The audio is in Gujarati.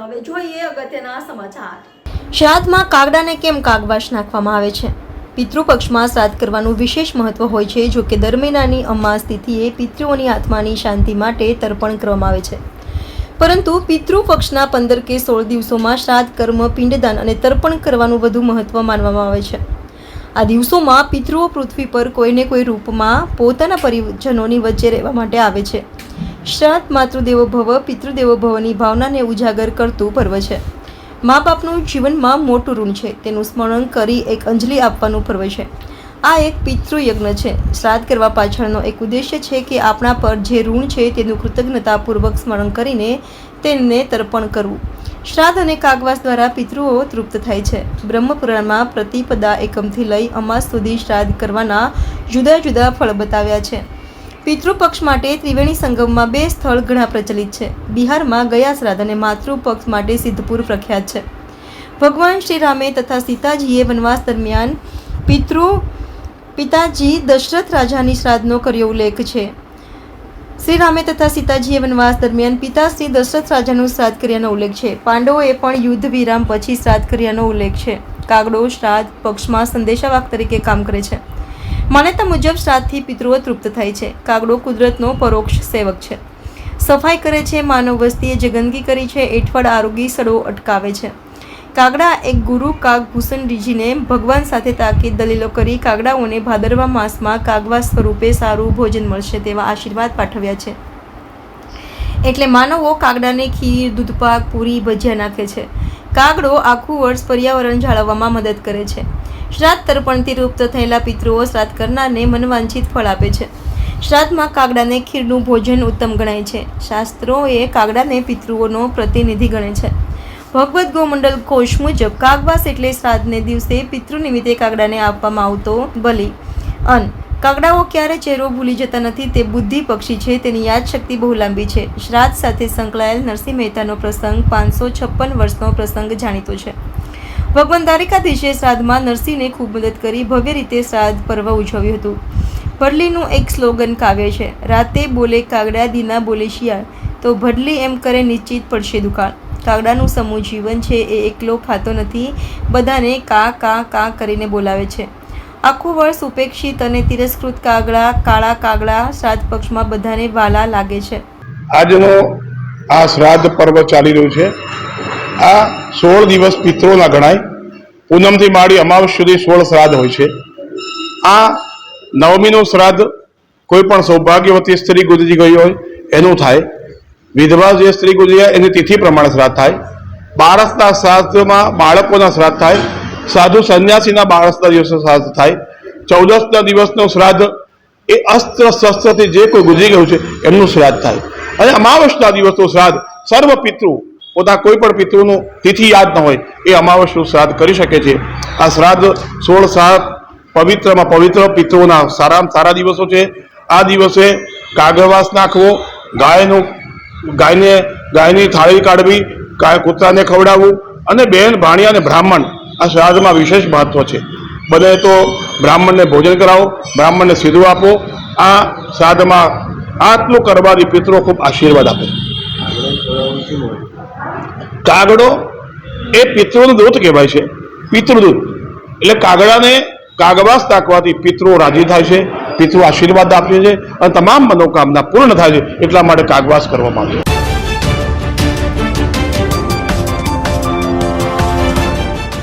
હવે જોઈએ અગત્યના સમાચાર। શ્રાદ્ધમાં કાગડાને કેમ કાગવાસ નાખવામાં આવે છે? પિતૃપક્ષમાં શ્રાદ્ધ કરવાનું વિશેષ મહત્વ હોય છે। જો કે દર મહિનાની અમાસ તિથિએ પિતૃઓની આત્માની શાંતિ માટે તર્પણ કરવામાં આવે છે, પરંતુ પિતૃપક્ષના 15 કે 16 દિવસોમાં શ્રાદ્ધ, કર્મ, પિંડદાન અને તર્પણ કરવાનું વધુ મહત્વ માનવામાં આવે છે। આ દિવસોમાં પિતૃઓ પૃથ્વી પર કોઈને કોઈ રૂપમાં પોતાના પરિજનોની વચ્ચે રહેવા માટે આવે છે। શ્રાદ્ધ માતૃદેવો ભવ, પિતૃદેવો ભવની ભાવનાને ઉજાગર કરતું પર્વ છે। મા બાપનું જીવનમાં મોટું ઋણ છે, તેનું સ્મરણ કરી એક અંજલિ આપવાનું પર્વ છે। આ એક પિતૃયજ્ઞ છે। શ્રાદ્ધ કરવા પાછળનો એક ઉદ્દેશ્ય છે કે આપણા પર જે ઋણ છે તેનું કૃતજ્ઞતાપૂર્વક સ્મરણ કરીને તેને તર્પણ કરવું। શ્રાદ્ધ અને કાગવાસ દ્વારા પિતૃઓ તૃપ્ત થાય છે। બ્રહ્મપુરાણમાં પ્રતિપદા એકમથી લઈ અમાસ સુધી શ્રાદ્ધ કરવાના જુદા જુદા ફળ બતાવ્યા છે। પિતૃપક્ષ માટે ત્રિવેણી સંગમમાં 2 સ્થળ ઘણા પ્રચલિત છે। બિહારમાં ગયા શ્રાદ્ધ અને માતૃપક્ષ માટે સિદ્ધપુર પ્રખ્યાત છે। ભગવાન શ્રી રામે તથા સીતાજીએ વનવાસ દરમિયાન પિતાજી દશરથ રાજાની શ્રાદ્ધનો કર્યો ઉલ્લેખ છે। શ્રી રામે તથા સીતાજીએ વનવાસ દરમિયાન પિતાશ્રી દશરથ રાજાનું શ્રાદ્ધ કર્યાનો ઉલ્લેખ છે। પાંડવોએ પણ યુદ્ધ વિરામ પછી શ્રાદ્ધ કર્યાનો ઉલ્લેખ છે। કાગડો શ્રાદ્ધ પક્ષમાં સંદેશાવાહક તરીકે કામ કરે છે। માન્યતા મુજબ શ્રાદ્ધથી પિતૃઓ તૃપ્ત થાય છે। કાગડો કુદરતનો પરોક્ષ સેવક છે, સફાઈ કરે છે, માનવ વસ્તીએ જે ગંદકી કરી છે એઠવાડ આરોગી સડો અટકાવે છે। કાગડા એક ગુરુ કાગભૂષણજીને ભગવાન સાથે તાકીદ દલીલો કરી કાગડાઓને ભાદરવા માસમાં કાગવાસ સ્વરૂપે સારું ભોજન મળશે તેવા આશીર્વાદ પાઠવ્યા છે। એટલે માનવો કાગડાને ખીર, દૂધપાક, પૂરી, ભજીયા નાખે છે। કાગડો આખું વર્ષ પર્યાવરણ જાળવવામાં મદદ કરે છે। શ્રાદ્ધ તર્પણથી તૃપ્ત થયેલા પિતૃઓ શ્રાદ્ધ કરનારને મનવાંછિત ફળ આપે છે। શ્રાદ્ધમાં કાગડાને ખીરનું ભોજન ઉત્તમ ગણાય છે। શાસ્ત્રોએ કાગડાને પિતૃઓનો પ્રતિનિધિ ગણે છે। ભગવદ્ ગોમંડલ કોશ મુજબ કાગવાસ એટલે શ્રાદ્ધને દિવસે પિતૃ નિમિત્તે કાગડાને આપવામાં આવતો બલિ। અન્ન કાગડાઓ ક્યારે ચહેરો ભૂલી જતા નથી, તે બુદ્ધિ પક્ષી છે, તેની યાદશક્તિ બહુ લાંબી છે। શ્રાદ્ધ સાથે સંકળાયેલ નરસિંહ મહેતાનો પ્રસંગ 556 વર્ષનો પ્રસંગ જાણીતો છે। ભગવાન દ્વારિકાધીશે શ્રાદ્ધમાં નરસિંહને ખૂબ મદદ કરી ભવ્ય રીતે શ્રાદ્ધ પર્વ ઉજવ્યું હતું। ભડલીનું એક સ્લોગન કાવ્ય છે, રાતે બોલે કાગડા, દીના બોલે શિયાળ, તો ભડલી એમ કરે નિશ્ચિત પડશે દુકાળ। કાગડાનું સમૂહ જીવન છે, એ એકલો ખાતો નથી, બધાને કા કા કા કરીને બોલાવે છે। આખું વર્ષ ઉપેક્ષિત અને તિરસ્કૃત કાગડા, કાળા કાગડા શ્રાદ્ધ પક્ષમાં બધાને વાલા લાગે છે। આજનો આ શ્રાદ્ધ પર્વ ચાલી રહ્યું છે। આ 16 દિવસ પિતૃઓના ગણાય। પૂનમથી માંડી અમાવસ સુધી 16 શ્રાદ્ધ હોય છે। આ નવમીનું શ્રાદ્ધ કોઈ પણ સૌભાગ્યવતી સ્ત્રી ગુજરી ગઈ હોય એનું થાય। વિધવા જે સ્ત્રી ગુજરી જાય એની તિથિ પ્રમાણે શ્રાદ્ધ થાય। બાળસના શ્રાદ્ધમાં બાળકોના શ્રાદ્ધ થાય। સાધુ સંન્યાસીના બાળસના દિવસે શ્રાદ્ધ થાય। 14ના દિવસનું શ્રાદ્ધ એ અસ્ત્ર શસ્ત્રથી જે કોઈ ગુજરી ગયું છે એમનું શ્રાદ્ધ થાય। અને અમાવસના દિવસનું શ્રાદ્ધ સર્વ પિતૃ પોતા કોઈ પણ પિતૃનું તિથિ યાદ ન હોય એ અમાવસનું શ્રાદ્ધ કરી શકે છે। આ શ્રાદ્ધ 16 શ્રાદ્ધ પવિત્રમાં પવિત્ર પિતૃઓના સારામાં સારા દિવસો છે। આ દિવસે કાગવાસ નાખવો, ગાયની થાળી કાઢવી, કૂતરાને ખવડાવવું અને બહેન, ભાણિયા અને બ્રાહ્મણ આ શ્રાદ્ધમાં વિશેષ મહત્વ છે। બને તો બ્રાહ્મણને ભોજન કરાવો, બ્રાહ્મણને સીધું આપો। આ શ્રાદ્ધમાં આટલું કરવાથી પિતૃઓ ખૂબ આશીર્વાદ આપે। કાગડો એ પિતૃનું દૂત કહેવાય છે, પિતૃદૂત। એટલે કાગડાને કાગવાસ નાખવાથી પિતૃઓ રાજી થાય છે, પિતૃ આશીર્વાદ આપે છે અને તમામ મનોકામના પૂર્ણ થાય છે। એટલા માટે કાગવાસ કરવામાં આવે છે।